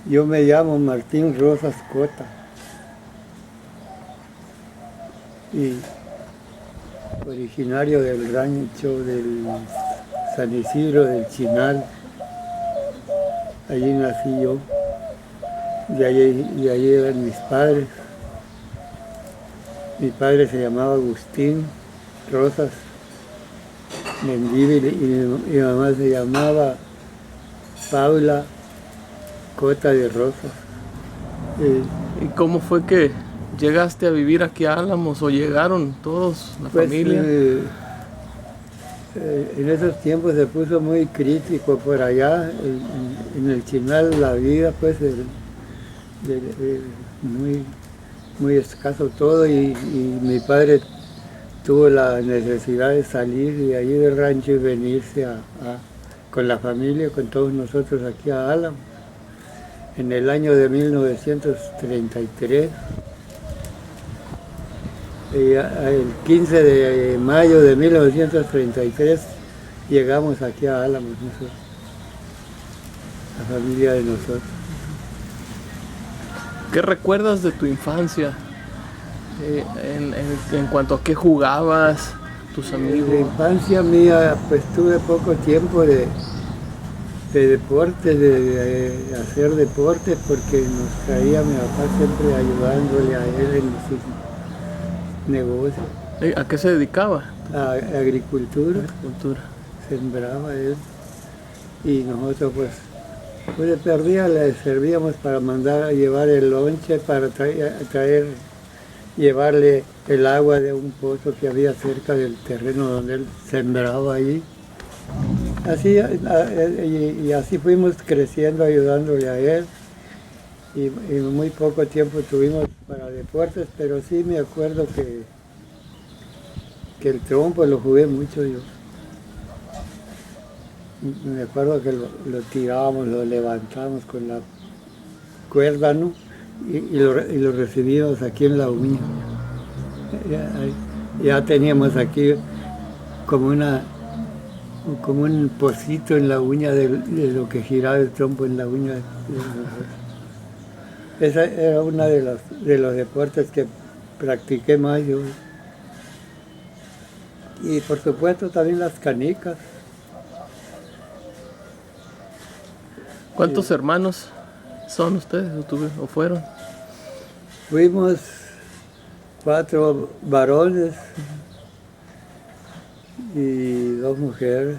Yo me llamo Martín Rosas Cota y originario del rancho del San Isidro del Chinal. Allí nací yo, de allí eran mis padres. Mi padre se llamaba Agustín Rosas Mendívil y mi mamá se llamaba Paula Cota de Rosas. ¿Y cómo fue que llegaste a vivir aquí a Álamos o llegaron todos, la familia? En esos tiempos se puso muy crítico por allá, en el Chinal la vida pues muy escaso todo y mi padre tuvo la necesidad de salir de allí del rancho y venirse con la familia, con todos nosotros aquí a Álamos. En el año de 1933, el 15 de mayo de 1933, llegamos aquí a Álamos nosotros, la familia de nosotros. ¿Qué recuerdas de tu infancia? En cuanto a qué jugabas, tus amigos. En la infancia mía, pues tuve poco tiempo de deportes, de hacer deportes, porque nos traía mi papá siempre ayudándole a él en sus negocios. ¿A qué se dedicaba? A agricultura. Agricultura. Sembraba él y nosotros pues de perdida le servíamos para mandar a llevar el lonche, para llevarle el agua de un pozo que había cerca del terreno donde él sembraba ahí. Así, y así fuimos creciendo ayudándole a él y muy poco tiempo tuvimos para deportes, pero sí me acuerdo que el trompo lo jugué mucho yo. Me acuerdo que lo tirábamos, lo levantábamos con la cuerda, ¿no? Y lo recibíamos aquí en la uña. Ya teníamos aquí como un pocito en la uña de lo que giraba el trompo en la uña. Esa era uno de los deportes que practiqué más yo. Y por supuesto también las canicas. ¿Cuántos hermanos son ustedes o fueron? Fuimos 4 varones y 2 mujeres.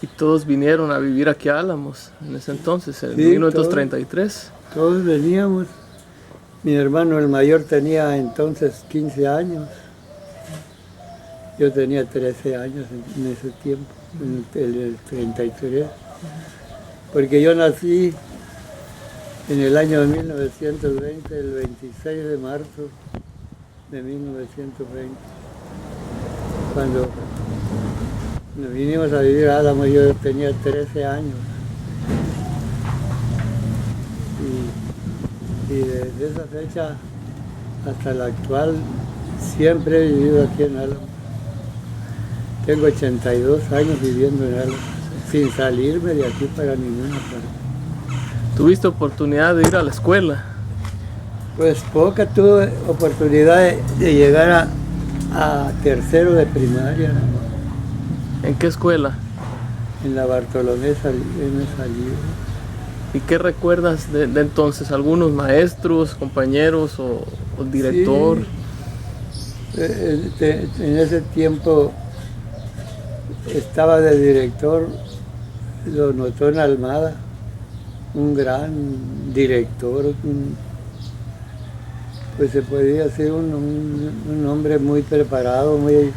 Y todos vinieron a vivir aquí a Álamos en ese entonces, en Sí, 1933. Todos veníamos. Mi hermano el mayor tenía entonces 15 años. Yo tenía 13 años en ese tiempo, en el 33. Porque yo nací en el año de 1920, el 26 de marzo de 1920. Cuando nos vinimos a vivir a Álamos yo tenía 13 años. Y desde esa fecha hasta la actual siempre he vivido aquí en Álamos. Tengo 82 años viviendo en Álamos, sin salirme de aquí para ninguna parte. ¿Tuviste oportunidad de ir a la escuela? Pues poca tuve oportunidad de llegar a tercero de primaria, ¿no? ¿En qué escuela? En la Bartolomé Salido. ¿Y qué recuerdas de entonces? ¿Algunos maestros, compañeros o director? Sí. En ese tiempo estaba de director don Otón Almada, un gran director, pues se podía ser un hombre muy preparado, muy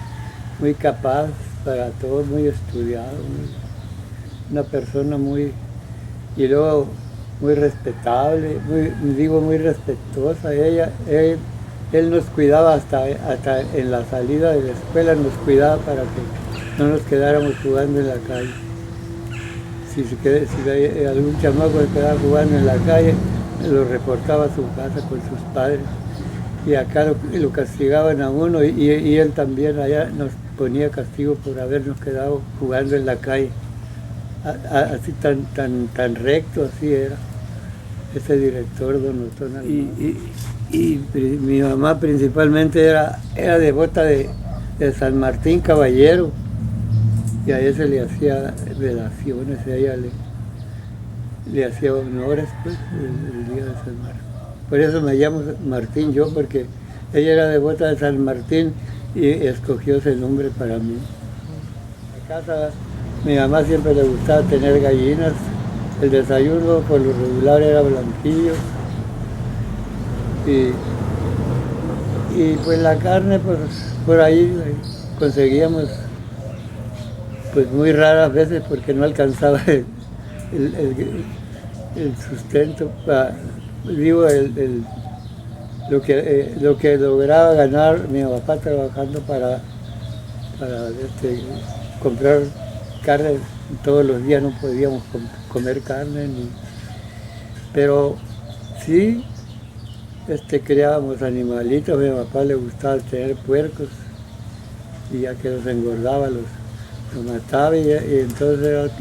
capaz para todo, muy estudiado, una persona y luego muy respetable, muy respetuosa. Él nos cuidaba hasta en la salida de la escuela, nos cuidaba para que no nos quedáramos jugando en la calle. Si algún chamaco se quedaba jugando en la calle, lo reportaba a su casa con sus padres. Y acá lo castigaban a uno y él también allá nos ponía castigo por habernos quedado jugando en la calle. así tan recto, así era. Ese director, don Otón Almada. Mi mamá principalmente era devota de San Martín Caballero, y a ella le hacía velaciones, a ella le hacía honores, pues, el día de San Martín. Por eso me llamo Martín yo, porque ella era devota de San Martín y escogió ese nombre para mí. En la casa, mi mamá siempre le gustaba tener gallinas. El desayuno por lo regular era blanquillo. Y pues la carne, pues por ahí conseguíamos, pues muy raras veces, porque no alcanzaba el sustento, lo que lograba ganar mi papá trabajando para comprar carne. Todos los días no podíamos comer carne, pero sí criábamos animalitos. A mi papá le gustaba tener puercos, y ya que los engordaba, los mataba, y entonces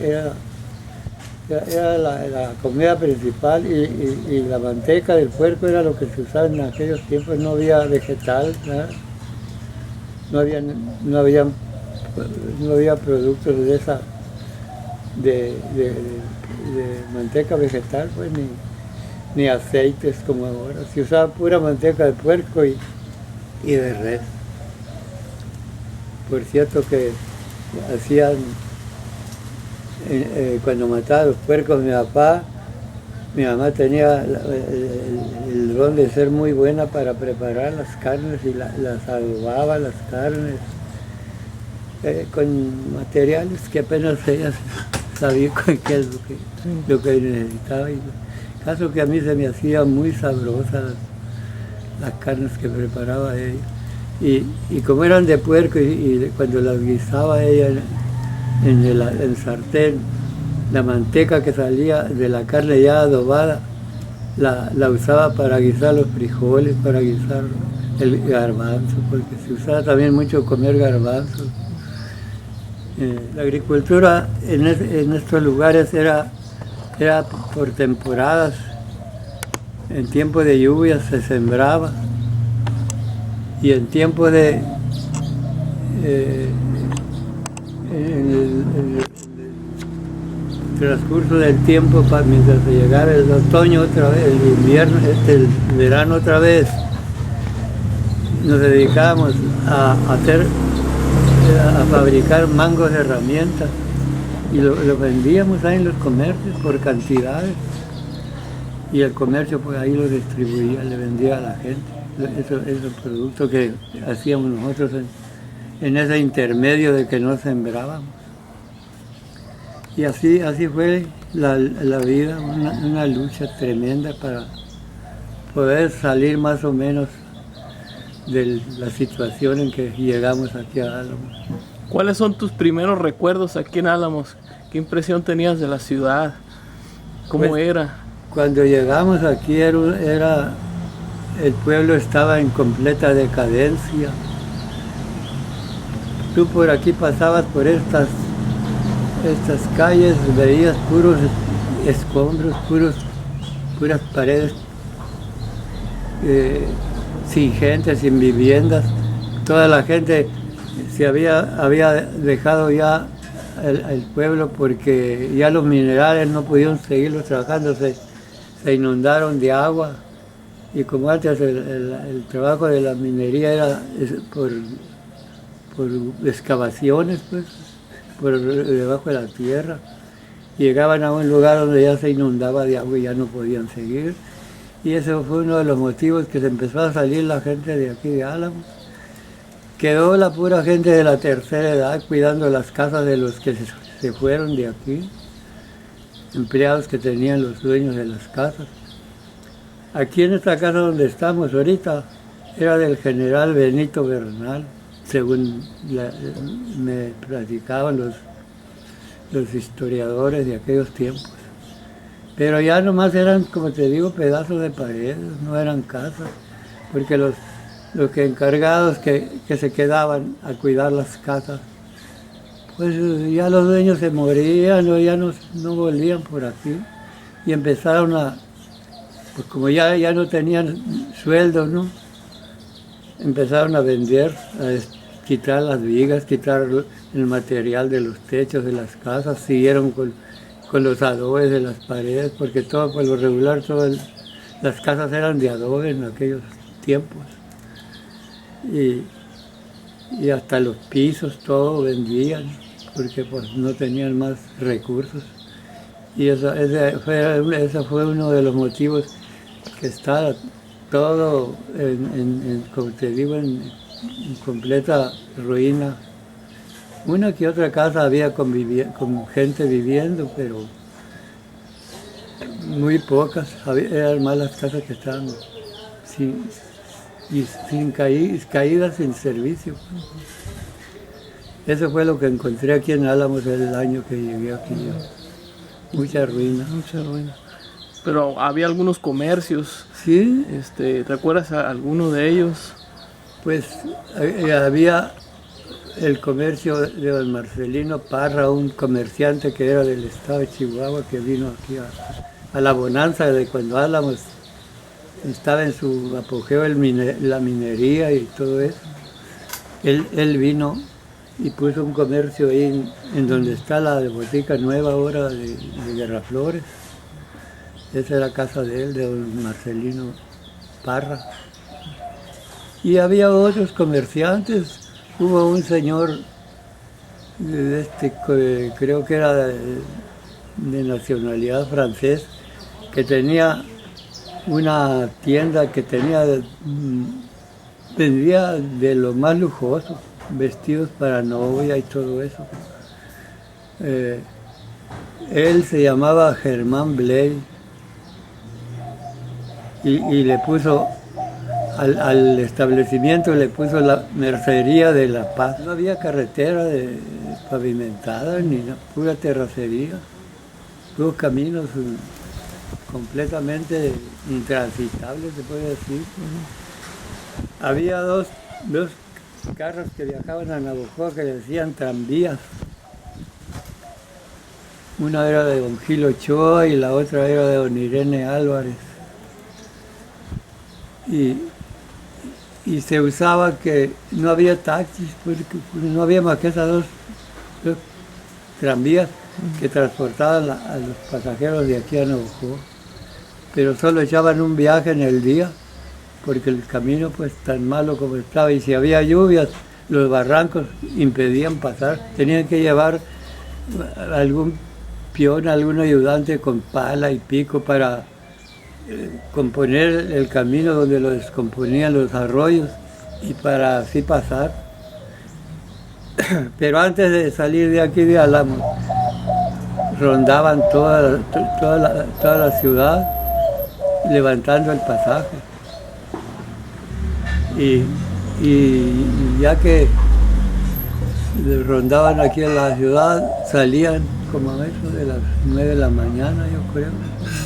era la comida principal, y la manteca del puerco era lo que se usaba en aquellos tiempos. No había vegetal, ¿verdad? No había productos de esa de manteca vegetal, pues, ni aceites como ahora. Se usaba pura manteca de puerco y de res. Por cierto que hacían, cuando mataba a los puercos mi mamá tenía el don de ser muy buena para preparar las carnes, y las adobaba las carnes con materiales que apenas ella sabía qué es lo que necesitaba. Y caso que a mí se me hacían muy sabrosas las carnes que preparaba ella. Y como eran de puerco, y cuando las guisaba ella en sartén, la manteca que salía de la carne ya adobada, la usaba para guisar los frijoles, para guisar el garbanzo, porque se usaba también mucho comer garbanzos. La agricultura en estos lugares era por temporadas. En tiempo de lluvia se sembraba, y en tiempo en el transcurso del tiempo, mientras se llegara el otoño otra vez, el invierno, el verano otra vez, nos dedicábamos a fabricar mangos de herramientas, y lo vendíamos ahí en los comercios por cantidades, y el comercio pues ahí lo distribuía, le vendía a la gente esos productos que hacíamos nosotros en ese intermedio de que no sembrábamos. Y así fue la vida, una lucha tremenda para poder salir más o menos de la situación en que llegamos aquí a Álamos. ¿Cuáles son tus primeros recuerdos aquí en Álamos? ¿Qué impresión tenías de la ciudad? ¿Cómo Pues, era? Cuando llegamos aquí el pueblo estaba en completa decadencia. Tú por aquí pasabas por estas calles, veías puros escombros, puras paredes sin gente, sin viviendas. Toda la gente se había dejado ya el pueblo, porque ya los minerales no pudieron seguirlos trabajando, se inundaron de agua. Y como antes el trabajo de la minería era por excavaciones, pues, por debajo de la tierra, llegaban a un lugar donde ya se inundaba de agua y ya no podían seguir. Y ese fue uno de los motivos que se empezó a salir la gente de aquí de Álamos. Quedó la pura gente de la tercera edad cuidando las casas de los que se fueron de aquí, empleados que tenían los dueños de las casas. Aquí en esta casa donde estamos ahorita era del general Benito Bernal, según me platicaban los historiadores de aquellos tiempos. Pero ya nomás eran, como te digo, pedazos de paredes, no eran casas, porque los que encargados que se quedaban a cuidar las casas, Pues ya los dueños se morían o ya no volvían por aquí y empezaron pues como ya no tenían sueldo, ¿no? Empezaron a vender, quitar las vigas, quitar el material de los techos de las casas, siguieron con los adobes de las paredes, porque todo por lo regular, las casas eran de adobe en aquellos tiempos. Y hasta los pisos, todo vendían, porque pues no tenían más recursos. Y ese fue uno de los motivos que está todo, como te digo, en completa ruina. Una que otra casa había con gente viviendo, pero muy pocas. Eran más las casas que estaban caídas sin servicio. Eso fue lo que encontré aquí en Álamos el año que llegué aquí yo. Mucha ruina. Mucha ruina. Pero había algunos comercios. Sí. ¿Recuerdas a alguno de ellos? Pues había el comercio de don Marcelino Parra, un comerciante que era del estado de Chihuahua, que vino aquí a la bonanza de cuando Álamos estaba en su apogeo la minería y todo eso. Él vino y puso un comercio ahí en donde está la botica nueva ahora de Guerraflores. Esa era la casa de él, de don Marcelino Parra. Y había otros comerciantes. Hubo un señor, creo que era de nacionalidad francés, que tenía una tienda que vendía de lo más lujoso, vestidos para novia y todo eso. Él se llamaba Germán Bley y le puso al establecimiento, le puso la Mercería de La Paz. No había carretera pavimentada ni pura terracería, puros caminos completamente intransitables, se puede decir. Había dos carros que viajaban a Navojoa que decían tranvías. Una era de don Gil Ochoa y la otra era de don Irene Álvarez. Y se usaba que no había taxis, porque no había más que esas dos tranvías que transportaban a los pasajeros de aquí a Navojoa. Pero solo echaban un viaje en el día, porque el camino pues tan malo como estaba, y si había lluvias, los barrancos impedían pasar. Tenían que llevar algún peón, algún ayudante con pala y pico para componer el camino donde lo descomponían los arroyos y para así pasar. Pero antes de salir de aquí de Álamos, rondaban toda la ciudad levantando el pasaje. Y ya que rondaban aquí en la ciudad, salían como a eso de las 9 de la mañana, yo creo,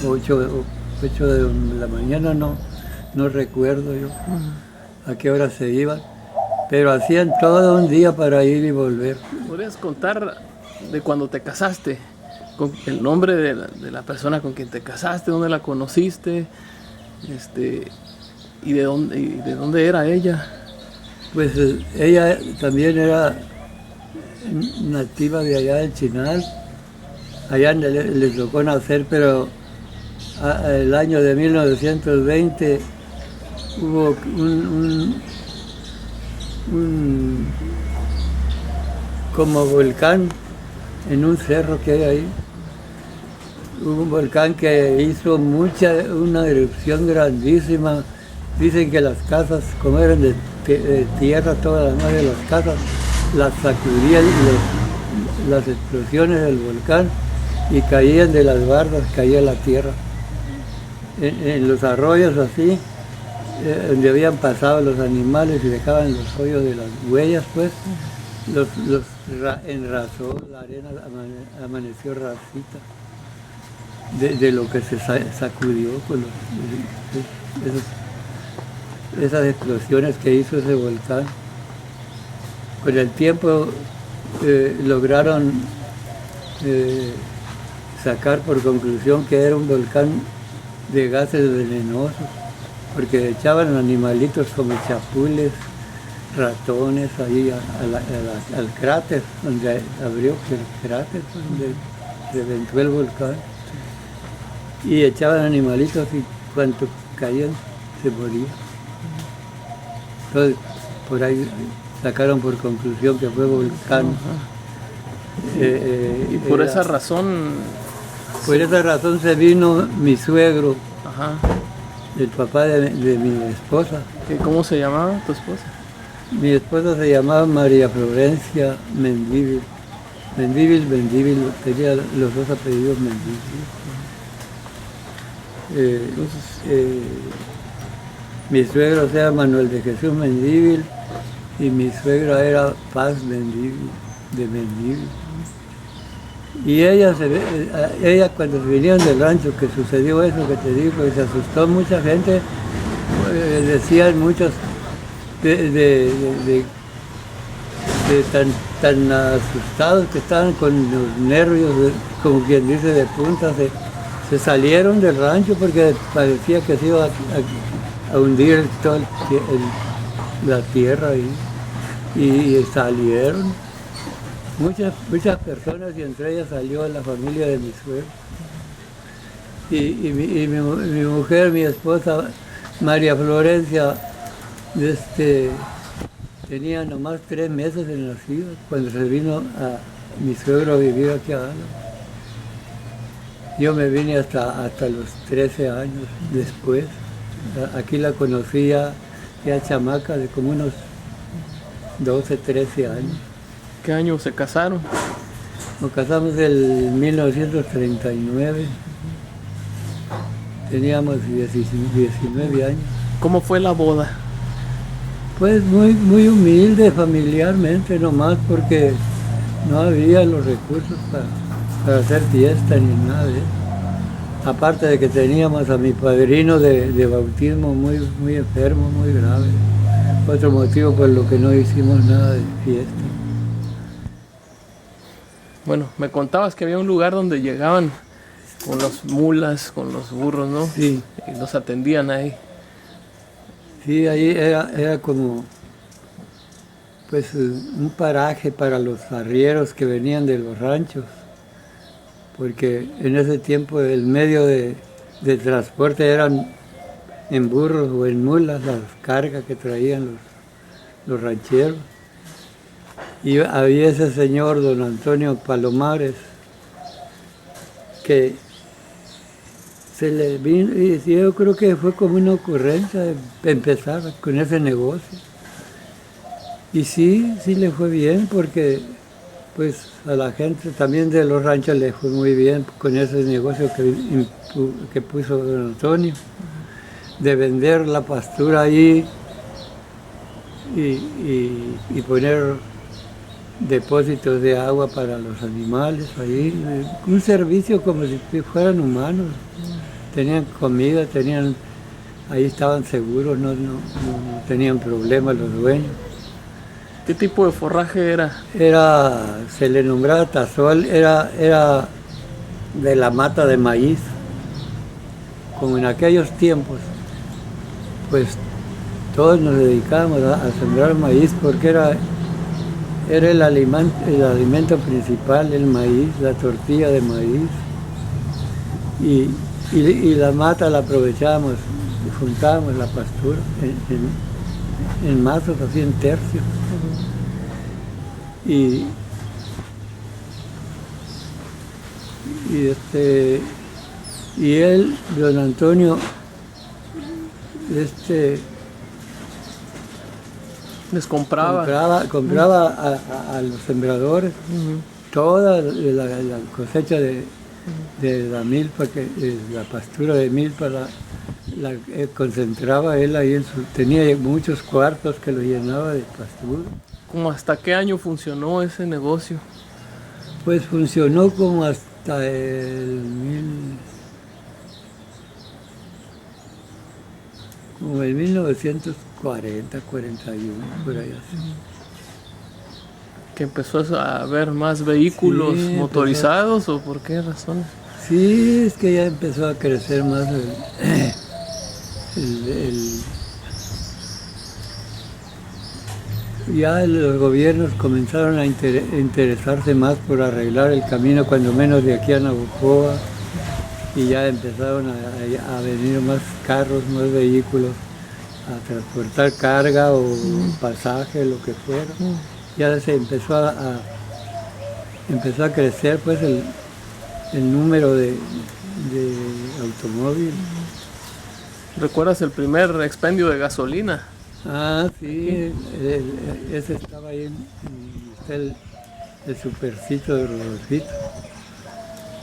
8 de la mañana, no recuerdo yo a qué hora se iban, pero hacían todo un día para ir y volver. ¿Podrías contar de cuando te casaste? Con el nombre de la persona con quien te casaste, dónde la conociste, y de dónde era ella. Pues ella también era nativa de allá del Chinal. Allá le tocó nacer, pero el año de 1920 hubo un como volcán en un cerro que hay ahí. Hubo un volcán que hizo una erupción grandísima. Dicen que las casas, como eran de tierra, todas las de las casas, las sacudían las explosiones del volcán y caían de las bardas, caía la tierra. En los arroyos así, donde habían pasado los animales y dejaban los hoyos de las huellas, pues, los enrazó, la arena amaneció rasita de lo que se sacudió con esas explosiones que hizo ese volcán. Con el tiempo lograron sacar por conclusión que era un volcán de gases venenosos, porque echaban animalitos como chapules, ratones ahí al cráter, donde abrió el cráter, donde reventó el volcán, y echaban animalitos y cuando caían se morían. Entonces, por ahí sacaron por conclusión que fue volcán. Y por esa razón... Por esa razón se vino mi suegro, Ajá. el papá de mi esposa. ¿Cómo se llamaba tu esposa? Mi esposa se llamaba María Florencia Mendívil. Mendívil, tenía los dos apellidos Mendívil. Mi suegro se llama Manuel de Jesús Mendívil y mi suegra era Paz Mendívil, de Mendívil. Y ella cuando se vinieron del rancho, que sucedió eso que te digo, y se asustó mucha gente, decían muchos de tan asustados que estaban con los nervios, como quien dice, de punta, se salieron del rancho porque parecía que se iba a hundir toda la tierra y salieron. Muchas personas, y entre ellas salió la familia de mi suegro. Y mi mujer, mi esposa, María Florencia, tenía nomás 3 meses de nacida cuando se vino a mi suegro a vivir aquí a Álava. Yo me vine hasta los 13 años después. Aquí la conocía ya chamaca de como unos 12, 13 años. ¿Qué año se casaron? Nos casamos en 1939. Teníamos 19 años. ¿Cómo fue la boda? Pues muy humilde, familiarmente nomás, porque no había los recursos para hacer fiesta ni nada de eso. Aparte de que teníamos a mi padrino de bautismo muy enfermo, muy grave. Otro motivo por lo que no hicimos nada de fiesta. Bueno, me contabas que había un lugar donde llegaban con las mulas, con los burros, ¿no? Sí. Y los atendían ahí. Sí, ahí era como pues un paraje para los arrieros que venían de los ranchos, porque en ese tiempo el medio de transporte eran en burros o en mulas las cargas que traían los rancheros. Y había ese señor, don Antonio Palomares, que se le vino, y yo creo que fue como una ocurrencia de empezar con ese negocio. Y sí le fue bien, porque pues a la gente también de los ranchos le fue muy bien con ese negocio que puso don Antonio, de vender la pastura ahí y poner depósitos de agua para los animales ahí, un servicio como si fueran humanos. Tenían comida, ahí estaban seguros, no tenían problemas los dueños. ¿Qué tipo de forraje era? Se le nombraba tazol, era de la mata de maíz. Como en aquellos tiempos, pues todos nos dedicábamos a sembrar maíz porque era el alimento principal, el maíz, la tortilla de maíz. Y la mata la aprovechábamos, juntábamos la pastura en mazos, así en tercios. Y él, don Antonio, les compraba a los sembradores toda la cosecha de la milpa, la pastura de milpa la concentraba él ahí tenía muchos cuartos que lo llenaba de pastura. ¿Cómo hasta qué año funcionó ese negocio? Pues funcionó como hasta como en 1940, 41, por ahí así. ¿Que empezó a haber más vehículos Sí, motorizados o por qué razón? Sí, es que ya empezó a crecer más el- el- ya los gobiernos comenzaron a interesarse más por arreglar el camino, cuando menos de aquí a Navojoa, y ya empezaron a venir más carros, más vehículos a transportar carga o pasaje, lo que fuera. Ya se empezó a crecer pues el número de automóviles. ¿Recuerdas el primer expendio de gasolina? Ah, sí, ese estaba ahí, está el supercito de Rodolfito.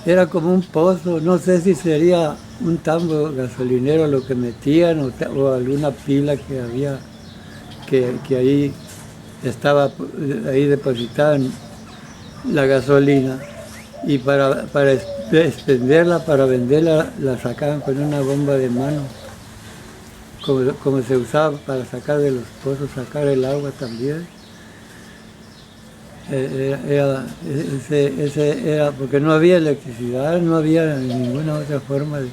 Era como un pozo, no sé si sería un tambo gasolinero lo que metían o alguna pila que había, que ahí estaba ahí depositada la gasolina, y para expenderla, para venderla, la sacaban con una bomba de mano, como se usaba para sacar de los pozos, sacar el agua también. Ese era porque no había electricidad, no había ninguna otra forma de-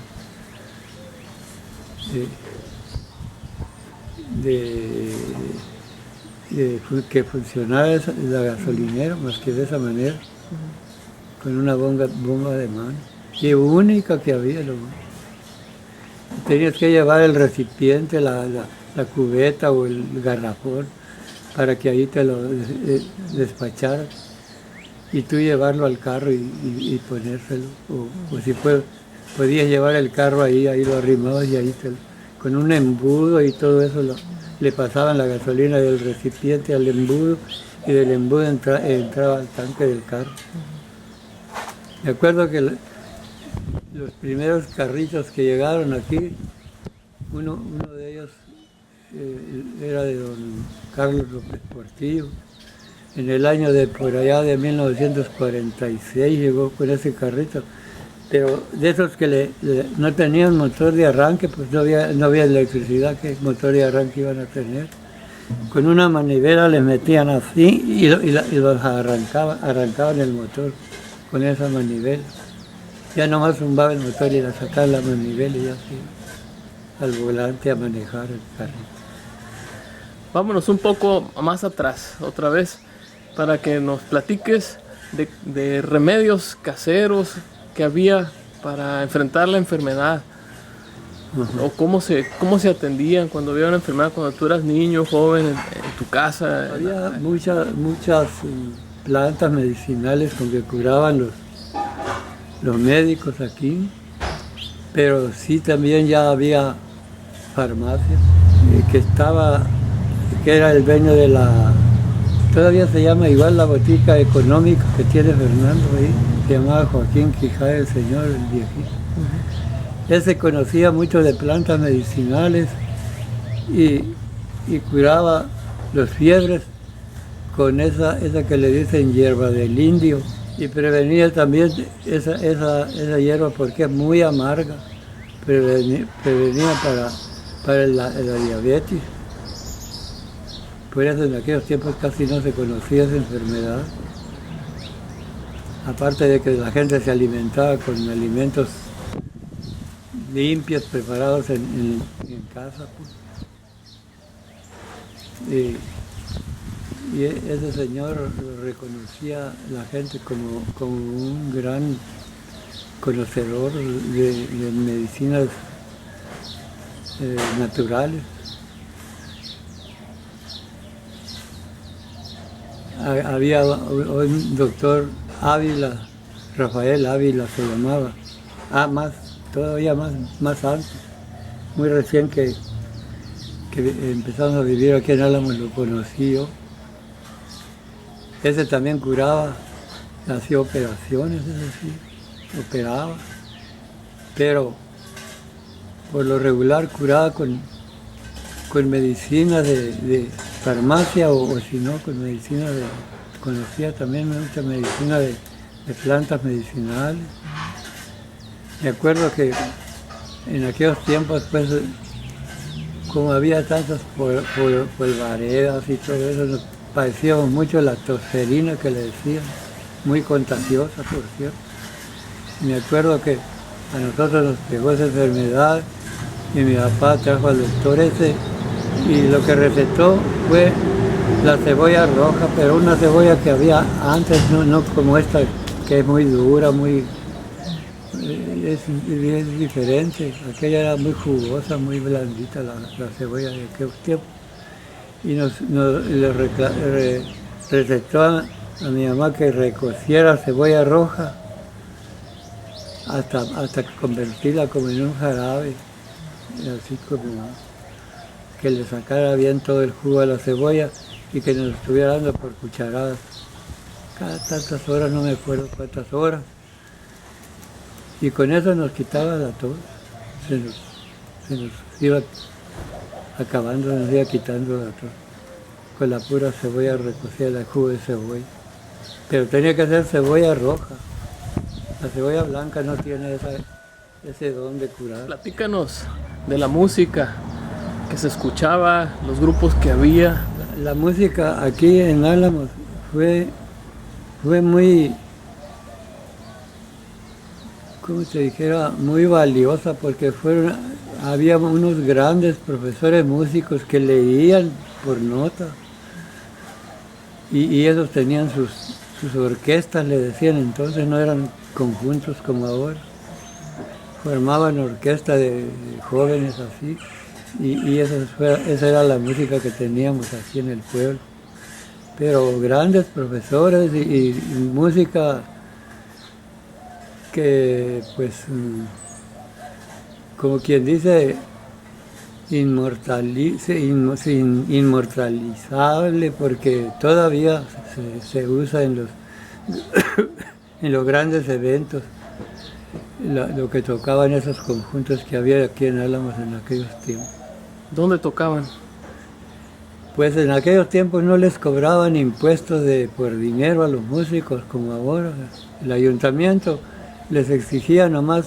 que funcionara la gasolinera más que de esa manera, con una bomba de mano. Y única que había. Tenías que llevar el recipiente, la cubeta o el garrafón, para que ahí te lo despacharas, y tú llevarlo al carro y ponérselo. O si podías llevar el carro ahí lo arrimabas y ahí con un embudo y todo eso le pasaban la gasolina del recipiente al embudo, y del embudo entraba al tanque del carro. Me acuerdo que los primeros carritos que llegaron aquí, uno de ellos era de don Carlos López Portillo. En el año por allá de 1946 llegó con ese carrito, pero de esos que no tenían motor de arranque, pues no había electricidad, ¿qué motor de arranque iban a tener? Con una manivela le metían así y los arrancaban el motor con esa manivela. Ya nomás zumbaba el motor y la sacaba la manivela y ya así al volante a manejar el carro. Vámonos un poco más atrás, otra vez, para que nos platiques de remedios caseros que había para enfrentar la enfermedad. O cómo se atendían cuando había una enfermedad, cuando tú eras niño, joven, en tu casa. Había muchas plantas medicinales con que curaban los médicos aquí, pero sí también ya había farmacia, que era el dueño todavía se llama igual, la botica económica que tiene Fernando ahí, se llamaba Joaquín Quijada, el señor, el viejito. Él se conocía mucho de plantas medicinales y curaba los fiebres con esa que le dicen hierba del indio, y prevenía también esa hierba porque es muy amarga, prevenía para la diabetes. Por eso en aquellos tiempos casi no se conocía esa enfermedad. Aparte de que la gente se alimentaba con alimentos limpios, preparados en casa, pues. Y ese señor lo reconocía la gente como un gran conocedor de medicinas naturales. Había un doctor Ávila, Rafael Ávila se llamaba, todavía más antes, muy recién que empezamos a vivir aquí en Álamos, lo conocí yo. Ese también curaba, hacía operaciones, operaba, pero por lo regular curaba con medicina de farmacia, o si no, con medicina conocía también mucha medicina de plantas medicinales. Me acuerdo que en aquellos tiempos, pues, como había tantas polvaredas y todo eso, padecíamos mucho la tosferina que le decían, muy contagiosa, por cierto. Me acuerdo que a nosotros nos pegó esa enfermedad y mi papá trajo al doctor ese y lo que recetó fue la cebolla roja, pero una cebolla que había antes, no como esta, que es muy dura, es diferente. Aquella era muy jugosa, muy blandita la cebolla de aquel tiempo. Y recetó a mi mamá que recociera cebolla roja hasta convertirla como en un jarabe, y así como que le sacara bien todo el jugo a la cebolla y que nos estuviera dando por cucharadas. Cada tantas horas, no me acuerdo cuántas horas. Y con eso nos quitaba la tos. Se nos iba acabando, nos iba quitando la tos. Con la pura cebolla recocida, el jugo de cebolla. Pero tenía que ser cebolla roja. La cebolla blanca no tiene ese don de curar. Platícanos de la música que se escuchaba, los grupos que había. La música aquí en Álamos fue muy, como te dijera, muy valiosa porque había unos grandes profesores músicos que leían por nota y ellos tenían sus orquestas, le decían, entonces no eran conjuntos como ahora. Formaban orquesta de jóvenes así y esa era la música que teníamos aquí en el pueblo. Pero grandes profesores y música que pues, como quien dice, inmortalizable porque todavía se usa en los, en los grandes eventos. Lo que tocaban esos conjuntos que había aquí en Álamos en aquellos tiempos. ¿Dónde tocaban? Pues en aquellos tiempos no les cobraban impuestos por dinero a los músicos como ahora. El ayuntamiento les exigía nomás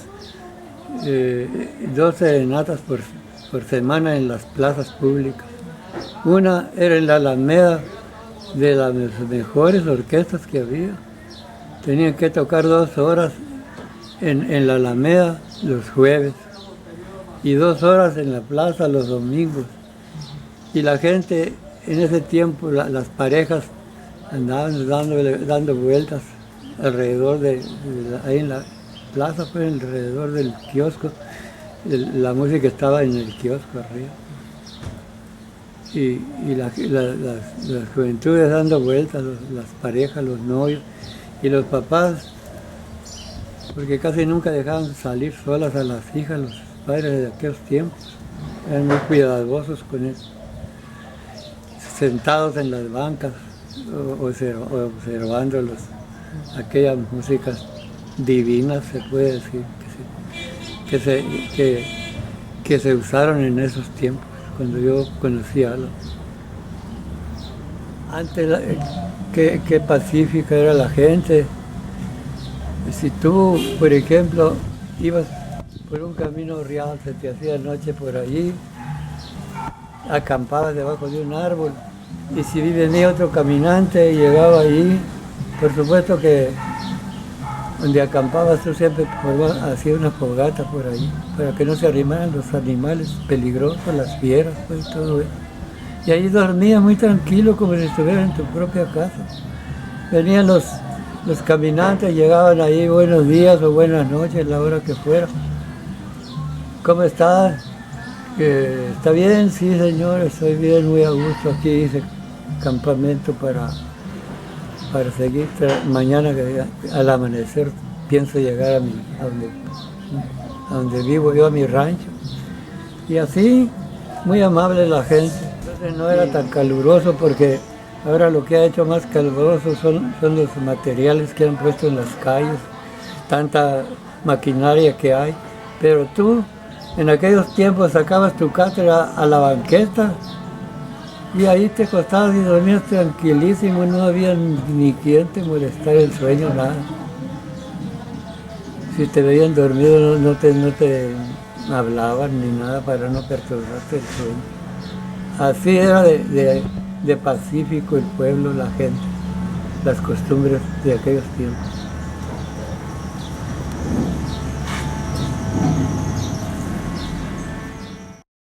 2 serenatas por semana en las plazas públicas. Una era en la Alameda, de las mejores orquestas que había. Tenían que tocar 2 horas en la Alameda los jueves y 2 horas en la plaza los domingos. Y la gente en ese tiempo, las parejas andaban dando vueltas alrededor ahí en la plaza, pues alrededor del kiosco. La música estaba en el kiosco arriba. Y las juventudes dando vueltas, las parejas, los novios y los papás, porque casi nunca dejaban salir solas a las hijas, los padres de aquellos tiempos. Eran muy cuidadosos con eso. Sentados en las bancas, observando aquellas músicas divinas, se puede decir, que se usaron en esos tiempos, cuando yo conocí a Álamos. Antes, qué pacífica era la gente. Si tú, por ejemplo, ibas por un camino real, se te hacía noche por allí, acampabas debajo de un árbol, y si venía otro caminante y llegaba allí, por supuesto que donde acampabas tú siempre hacías una fogata por ahí, para que no se arrimaran los animales peligrosos, las fieras, pues todo eso. Y ahí dormías muy tranquilo, como si estuvieras en tu propia casa. Venían los caminantes, llegaban ahí, buenos días o buenas noches, la hora que fuera. ¿Cómo estás? ¿Está bien? Sí, señor, estoy bien, muy a gusto. Aquí hice campamento para seguir. Mañana al amanecer pienso llegar a donde vivo yo, a mi rancho. Y así, muy amable la gente. Entonces no era tan caluroso porque ahora lo que ha hecho más caluroso son los materiales que han puesto en las calles, tanta maquinaria que hay. Pero tú, en aquellos tiempos, sacabas tu cátedra a la banqueta y ahí te acostabas y dormías tranquilísimo, no había ni quien te molestara el sueño, nada. Si te veían dormido no te hablaban ni nada para no perturbarte el sueño. Así era de pacífico el pueblo, la gente, las costumbres de aquellos tiempos.